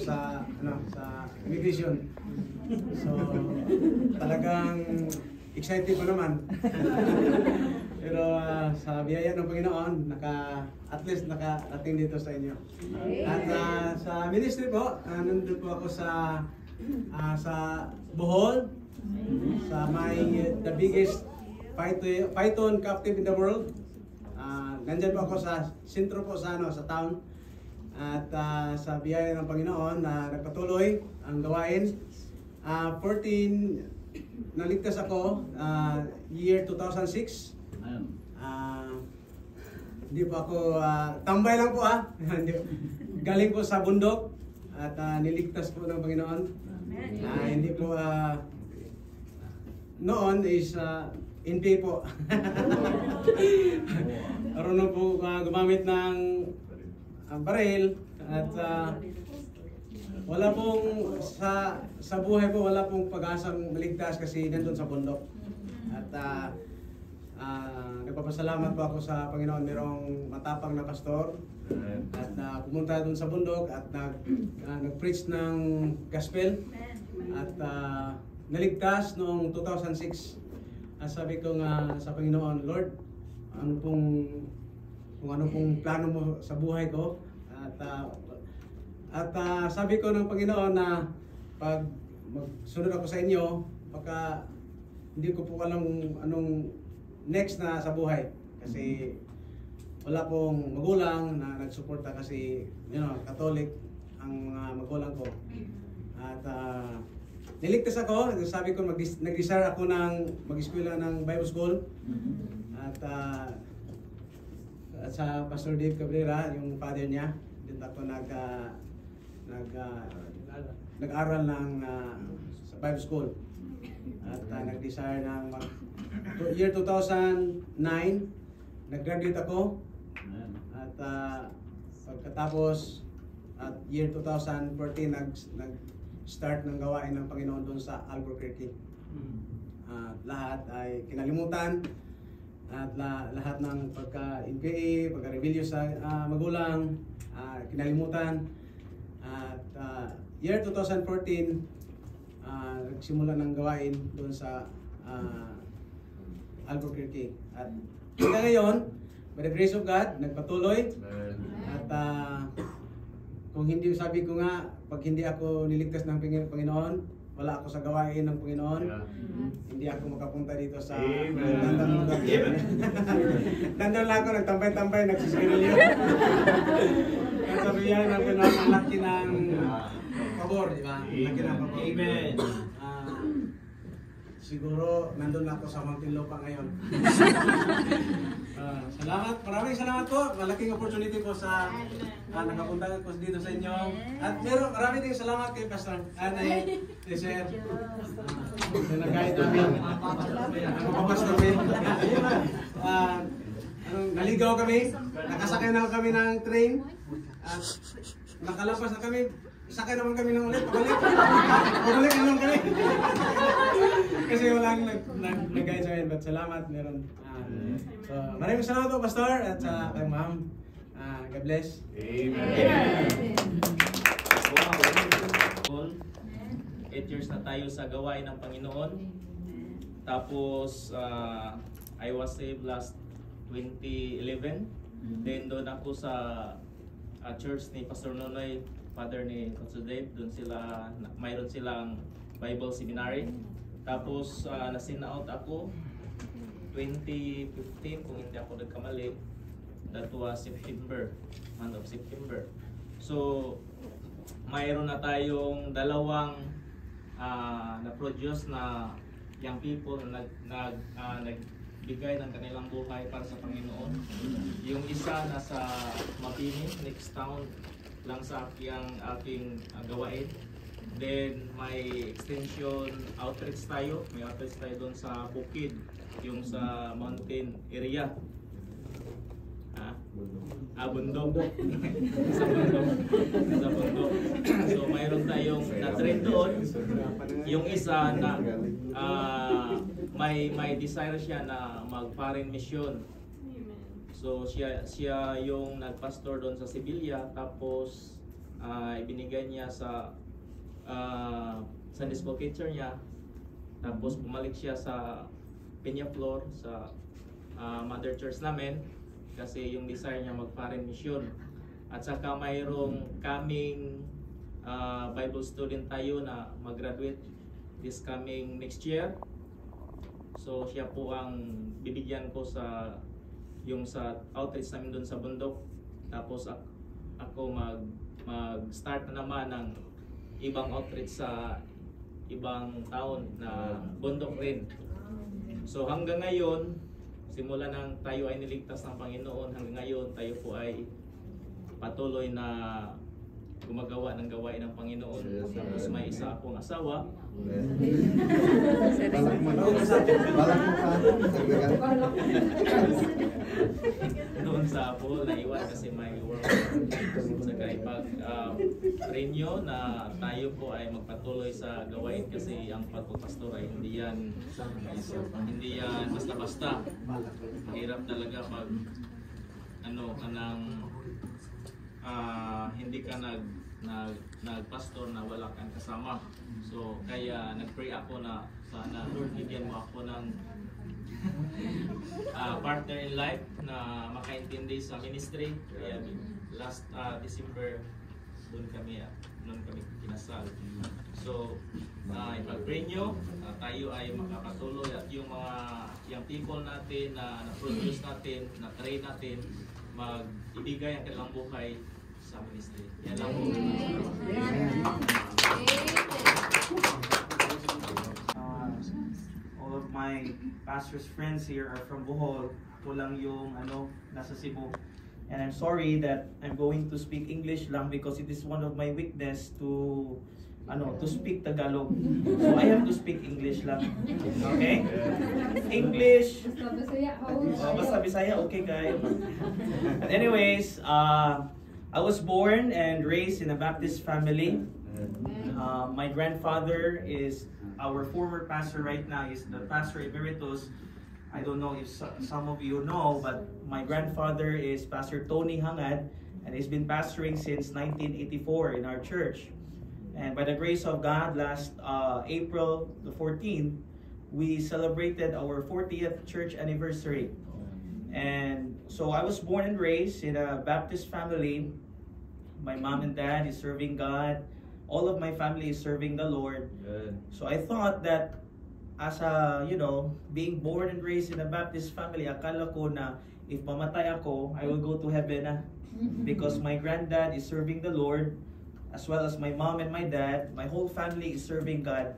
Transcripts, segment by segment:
sa sa immigration. So talagang excited ko naman. Pero sa biyaya ng Panginoon, at least nakarating dito sa inyo. At sa ministry po, nandun po ako sa Bohol, sa the biggest python captive in the world. Nandyan po ako sa sentro po sa town. At sa biyaya ng Panginoon na nagpatuloy ang gawain. 14 naligtas ako year 2006. Hindi po ako tambay lang po galing po sa bundok at niligtas po ng Panginoon. Hindi po noon is NPA po. Marunong po gumamit ng baril at wala pong sa buhay po, wala pong pag-asang maligtas kasi nandun sa bundok. At nagpapasalamat po ako sa Panginoon, merong matapang na pastor at pumunta dun sa bundok at nag-preach ng gospel at naligtas noong 2006. Sabi ko nga sa Panginoon, Lord, kung ano pong plano mo sa buhay ko. At sabi ko ng Panginoon na pag magsunod ako sa inyo, baka hindi ko po alam anong next na sa buhay. Kasi wala pong magulang na nagsuporta kasi Catholic ang mga magulang ko. At niligtas ako, sabi ko nag-desire ako ng mag-eskwela ng Bible School. At sa Pastor Dave Cabrera, yung father niya, dito ako nag-aral ng sa Bible School. At nag-desire ng year 2009 nag-graduate ako. At pagkatapos at year 2014 nag-start ng gawain ng Panginoon doon sa Albuquerque. Lahat ay kinalimutan at lahat ng pagka-NPA, pagka-rebellious sa magulang, kinalimutan. At year 2014, nagsimula ng gawain doon sa Albuquerque. At hanggang ngayon, by the grace of God, nagpatuloy. At kung hindi, sabi ko nga, pag hindi ako niligtas ng Panginoon, wala ako sa gawain ng Panginoon, hindi ako makapunta dito sa Dandan. Dandan lang ako, nagtambay-tambay, nagsisigarilyo. At sabi yan, ang laki ng pabor, di ba? Laki ng pabor. Amen. Siguro, nandun ako sa Muntinlupa ngayon. Salamat, maraming salamat po. Malaking opportunity po sa nakapunta ko dito sa inyo. At maraming din salamat kay Pastor Anay, Sir. Nag-guide namin. Nagpapastor kami. Naligaw kami. Nakasakay na kami ng train. At nakalampas na kami. Sakay naman kami ng ulit. Pabalik naman kami. Kasi walang nag-guide sa akin. But salamat, meron. So, maraming salamat po, Pastor, at kay Ma'am. God bless. Amen. 8 years na tayo sa gawain ng Panginoon. Tapos, I was saved last 2011. Then doon ako sa church ni Pastor Nonoy, father ni Pastor Dave. Doon mayroon silang Bible Seminary. Tapos, na-send out ako 2015, kung hindi ako nagkamali. That was September, month of September. So, mayroon na tayong dalawang na-produce na young people na nagbigay ng kanilang buhay para sa Panginoon. Yung isa nasa Mabini, next town lang sa aking gawain. Then may extension outreach tayo. May outreach tayo doon sa Bukid, yung sa mountain area. Bundok. Sa bundok. So mayroon tayong na-train doon. Yung isa na may desire siya na mag-foreign mission. So siya yung nagpastor doon sa Sevilla, tapos ibinigay niya sa Sunday school teacher niya. Tapos bumalik siya sa Peñaflor sa mother church namin kasi yung desire niya mag-foreign mission. At saka mayroong kaming Bible student tayo na mag-graduate this coming next year. So siya po ang bibigyan ko sa outreach namin doon sa bundok. Tapos ako mag-start na naman ng ibang outreach sa ibang town na bundok rin. So hanggang ngayon, simula nang tayo ay niligtas ng Panginoon, hanggang ngayon tayo po ay patuloy na gumagawa ng gawain ng Panginoon. Tapos may isa akong asawa. Doon sa Apple, naiwan kasi may work. Saka ipag-pray nyo na tayo po ay magpatuloy sa gawain kasi ang pagpapastor ay hindi yan basta-basta. Mahirap talaga pag hindi ka nagpastor na wala kang kasama. So kaya nagpray ako na sana Lord bigyan mo ako ng partner in life na makaintindi sa ministry. Kaya last December doon kami kinasal. So ipag-pray nyo tayo ay makapatuloy at yung people natin na na-produce natin, na-train natin mag-ibigay ang kanilang buhay sa ministry. Yan lang po. All of my pastor's friends here are from Bohol. Ako lang yung nasa Cebu. And I'm sorry that I'm going to speak English lang because it is one of my weakness to speak Tagalog. So I have to speak English lang. Okay? English. Basta Bisaya, okay guys. But anyways, I was born and raised in a Baptist family. My grandfather is our former pastor right now, is the pastor emeritus. I don't know if some of you know, but my grandfather is Pastor Tony Hangad, and he's been pastoring since 1984 in our church. And by the grace of God, last April the 14th, we celebrated our 40th church anniversary. And so I was born and raised in a Baptist family. My mom and dad is serving God. All of my family is serving the Lord. Good. So I thought that as a, being born and raised in a Baptist family, akala ko na if mamatay ako, I will go to heaven na. Because my granddad is serving the Lord, as well as my mom and my dad. My whole family is serving God.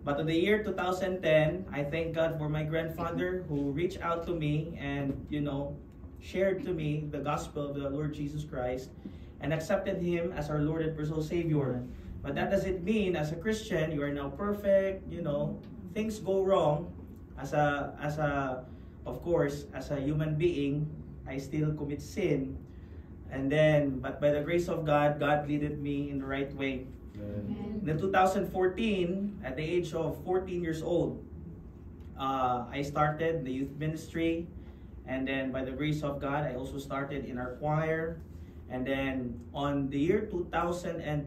But in the year 2010, I thank God for my grandfather who reached out to me and, shared to me the gospel of the Lord Jesus Christ and accepted Him as our Lord and personal Savior. But that doesn't mean as a Christian you are now perfect. Things go wrong. Of course, as a human being, I still commit sin. But by the grace of God, God leaded me in the right way. In 2014, at the age of 14 years old, I started the youth ministry. And then by the grace of God, I also started in our choir. And then on the year 2017,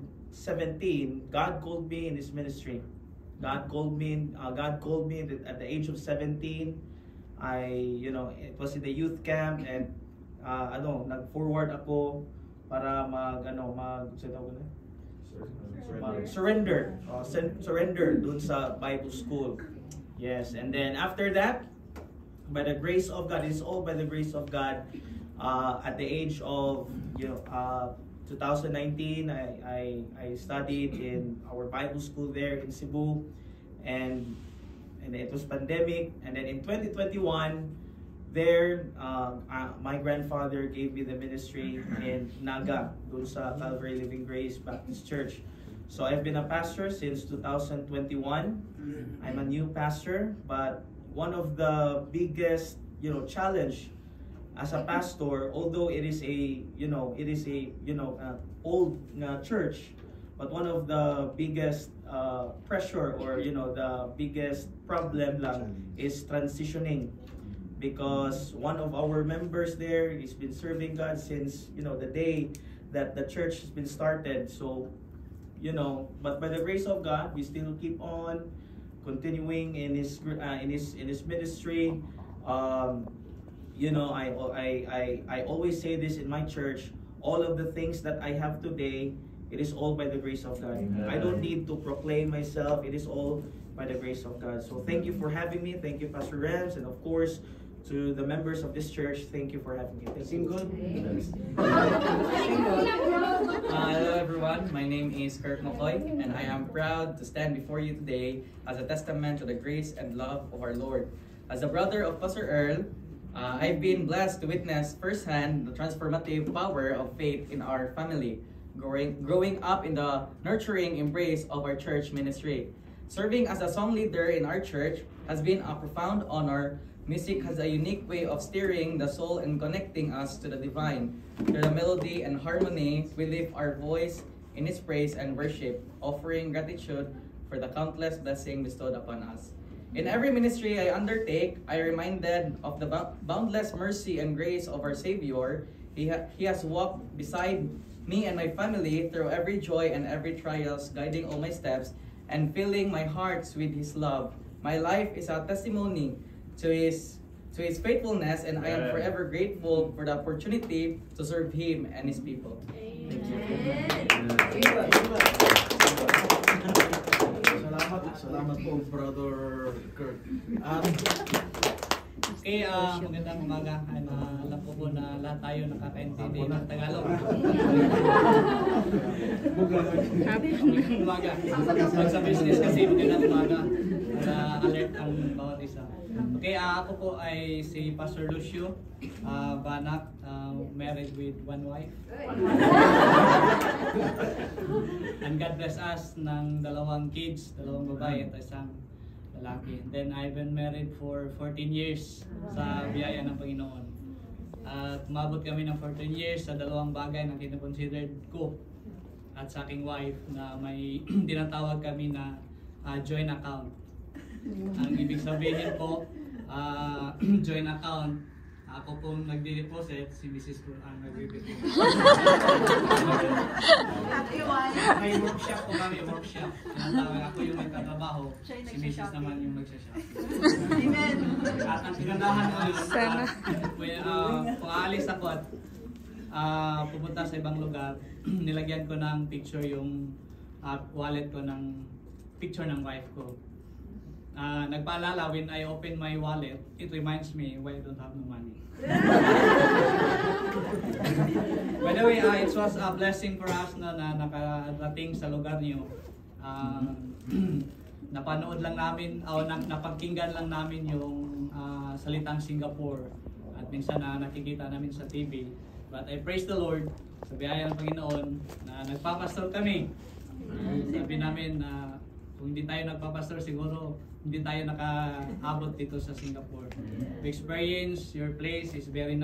God called me in this ministry. God called me at the age of 17. It was in the youth camp, and nag-forward ako para surrender dun sa Bible school. Yes, and then after that, by the grace of God, it's all by the grace of God. At the age of 2019, I studied in our Bible school there in Cebu, and it was pandemic. And then in 2021, there my grandfather gave me the ministry in Naga, dun sa Calvary Living Grace Baptist Church. So I've been a pastor since 2021. I'm a new pastor, but one of the biggest challenge as a pastor, although it is a old church, but one of the biggest pressure or the biggest problem lang is transitioning, because one of our members there has been serving God since the day that the church has been started. So, you know, but by the grace of God, we still keep on continuing in his ministry. You know, I always say this in my church. All of the things that I have today, it is all by the grace of God. I don't need to proclaim myself. It is all by the grace of God. So thank you for having me. Thank you, Pastor Rams, and of course to the members of this church. Thank you for having me. Thank you. Hello everyone, my name is Kirk McCoy, and I am proud to stand before you today as a testament to the grace and love of our Lord. As a brother of Pastor Earl, I've been blessed to witness firsthand the transformative power of faith in our family, growing up in the nurturing embrace of our church ministry. Serving as a song leader in our church has been a profound honor. Music has a unique way of stirring the soul and connecting us to the divine. Through the melody and harmony, we lift our voice in His praise and worship, offering gratitude for the countless blessings bestowed upon us. In every ministry I undertake, I am reminded of the boundless mercy and grace of our Savior. He has walked beside me and my family through every joy and every trials, guiding all my steps and filling my hearts with His love. My life is a testimony to his faithfulness, and I am forever grateful for the opportunity to serve Him and His people. Thank you. Salamat po, Brother Kurt. Okay, magandang umaga. Alam ko po na lahat tayo nakakaintindi ng Tagalog. Magandang umaga. Pag sa business kasi magandang umaga. Para alert ang bawat isa. Okay, ako po ay si Pastor Lucio Banak, married with one wife. And God bless us ng dalawang kids, dalawang babae at isang lalaki. And then I've been married for 14 years sa biyaya ng Panginoon. At umabot kami ng 14 years sa dalawang bagay na kinakonsidered ko at sa aking wife na may tinatawag kami na joint account. Ang ibig sabihin po, joint account, ako pong nagde-deposit, si Mrs. po ang nagde-deposit. May workshop po kami, workshop. Ako yung nagtatrabaho, si Mrs. naman yung nagsashop. At ang pinadahan ko yun, kung aalis ako at pupunta sa ibang lugar, nilagyan ko ng picture yung wallet ko ng picture ng wife ko. Nagpaalala, when I open my wallet, it reminds me why I don't have no money. By the way, it was a blessing for us na nakarating sa lugar niyo. Napanood lang namin, napakinggan lang namin yung salitang Singapore. At minsan nakikita namin sa TV. But I praise the Lord sa biyaya ng Panginoon na nagpapastor kami. Sabi namin na kung hindi tayo nagpapastor, siguro hindi tayo nakaabot dito sa Singapore. To experience your place is very nice.